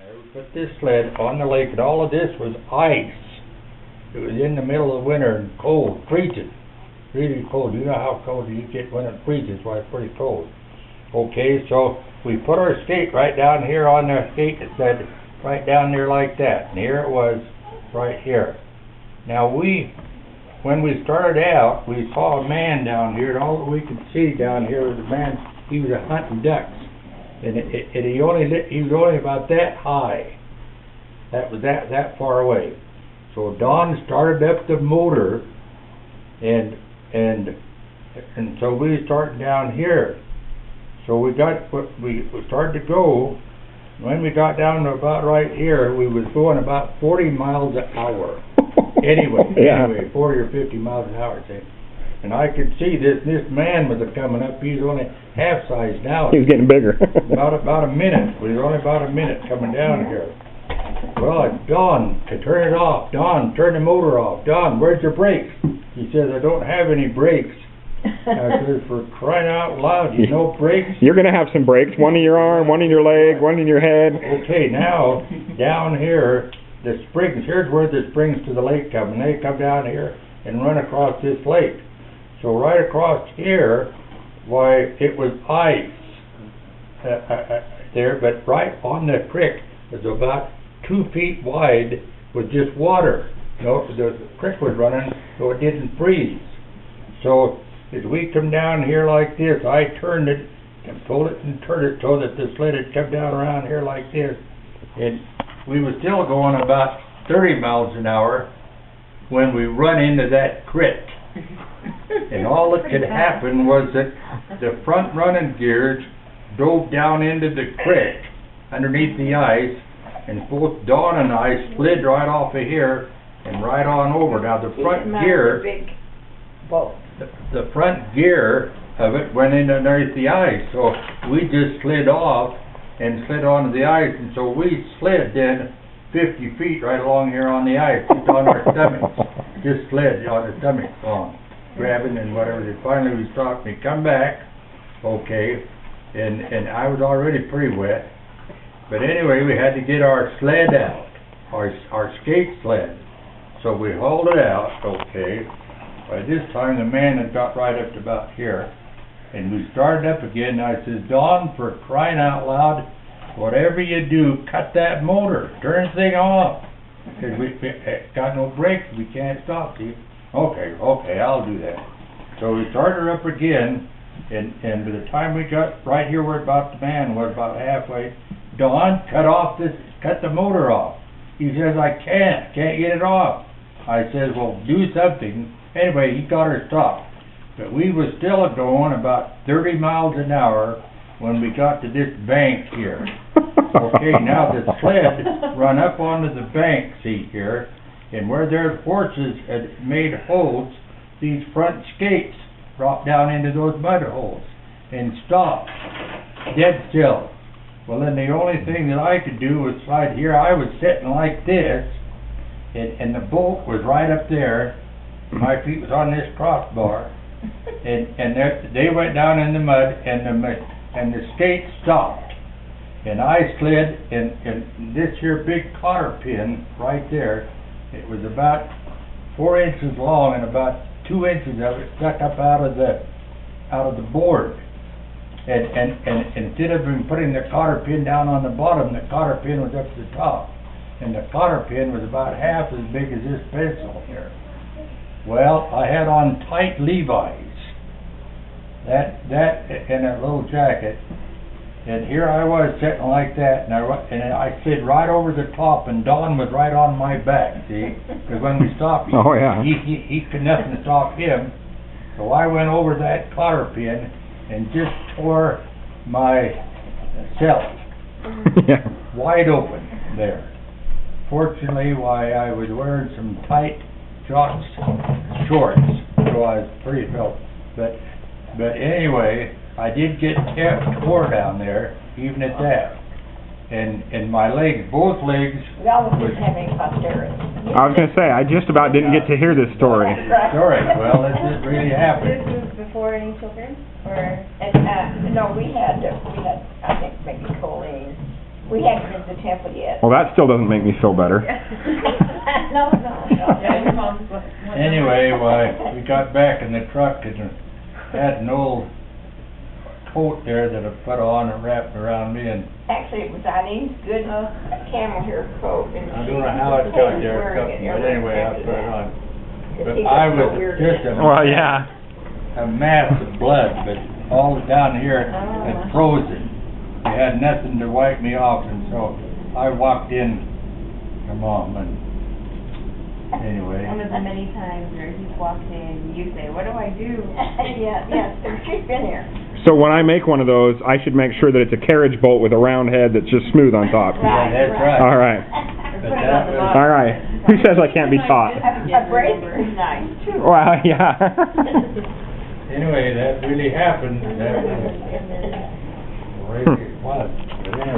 We put this sled on the lake, and all of this was ice. It was in the middle of winter and cold, freezing, really cold. You know how cold you get when it freezes, why it's pretty cold. Okay, so we put our skate right down here on the skate sled, right down there like that, and here it was, right here. Now when we started out, we saw a man down here, and all that we could see down here was a man. He was hunting ducks, and he was only about that high. That was that far away. So Don started up the motor, and so we started down here. So we started to go. When we got down to about right here, we was going about 40 miles an hour. Anyway, 40 or 50 miles an hour, say. And I could see this man was coming up. He's only half size now. He was getting bigger. about a minute. We were only about a minute coming down here. Well, Don, turn it off. Don, turn the motor off. Don, where's your brakes? He says, I don't have any brakes. I said, for crying out loud, you no brakes? You're going to have some brakes. One in your arm, one in your leg, one in your head. Okay, now, down here, the springs, here's where the springs to the lake come. And they come down here and run across this lake. So right across here, why, it was ice there, but right on the creek was about 2 feet wide with just water. No, the creek was running, so it didn't freeze. So as we come down here like this, I turned it and pulled it and turned it so that the sled had come down around here like this. And we were still going about 30 miles an hour when we run into that creek. And all that could happen was that the front running gears drove down into the creek underneath the ice, and both Dawn and I slid right off of here and right on over. Now the front gear, the front gear of it went in underneath the ice, so we just slid off and slid onto the ice, and so we slid then 50 feet right along here on the ice, just on our stomachs, just slid on our stomachs on, grabbing and whatever. And finally we stopped and we come back, okay, and I was already pretty wet, but anyway, we had to get our sled out, our skate sled. So we hauled it out, okay. By this time the man had got right up to about here, and we started up again. And I says, Don, for crying out loud, whatever you do, cut that motor, turn the thing off, because we got no brakes, we can't stop, see. Okay, I'll do that. So we started her up again, and by the time we got right here where about the man was, about halfway, Don, cut the motor off. He says, I can't get it off. I says, well, do something. Anyway, he got her stopped. But we was still going about 30 miles an hour when we got to this bank here. Okay, now the sled run up onto the bank, see here, and where their horses had made holes, these front skates dropped down into those mud holes and stopped, dead still. Well, then the only thing that I could do was slide here. I was sitting like this, and the bolt was right up there. My feet was on this crossbar, and they went down in the mud, and the skate stopped, and I slid, and this here big cotter pin right there, it was about 4 inches long, and about 2 inches of it stuck up out of the board. And instead of putting the cotter pin down on the bottom, the cotter pin was up to the top. And the cotter pin was about half as big as this pencil here. Well, I had on tight Levi's, that and a little jacket, and here I was sitting like that, and I slid right over the top, and Don was right on my back, see? Because when we stopped, he could nothing to stop him. So I went over that cotter pin and just tore myself wide open there. Fortunately, I was wearing some tight shorts, so I was pretty felt. But anyway, I did get tore down there, even at that. And my legs, both legs. We almost didn't have any posterity. I was going to say, I just about didn't get to hear this story. Well, it just really happened. This was before any children? Or, no, we had, I think maybe Colleen, We haven't been to the temple yet. Well, that still doesn't make me feel better. No, no, no. Yeah, your mom's. Anyway, we got back in the truck and had an old coat there that I put on and wrapped around me, and Actually, it was Eileen's good camel hair coat. And I don't know how it got there, but anyway, I put it on. But I was just Well, yeah. a mass of blood, but all down here had frozen. They had nothing to wipe me off, and so I walked in to Mom, and anyway. One of the many times where he's walked in, you say, what do I do? Yes, she's been here. So when I make one of those, I should make sure that it's a carriage bolt with a round head that's just smooth on top. Right. That's right. All right. But that was, All right. Who says I can't be taught? A bracelet is nice, too. Well, yeah. anyway, that really happened, that was the way it was. But anyway.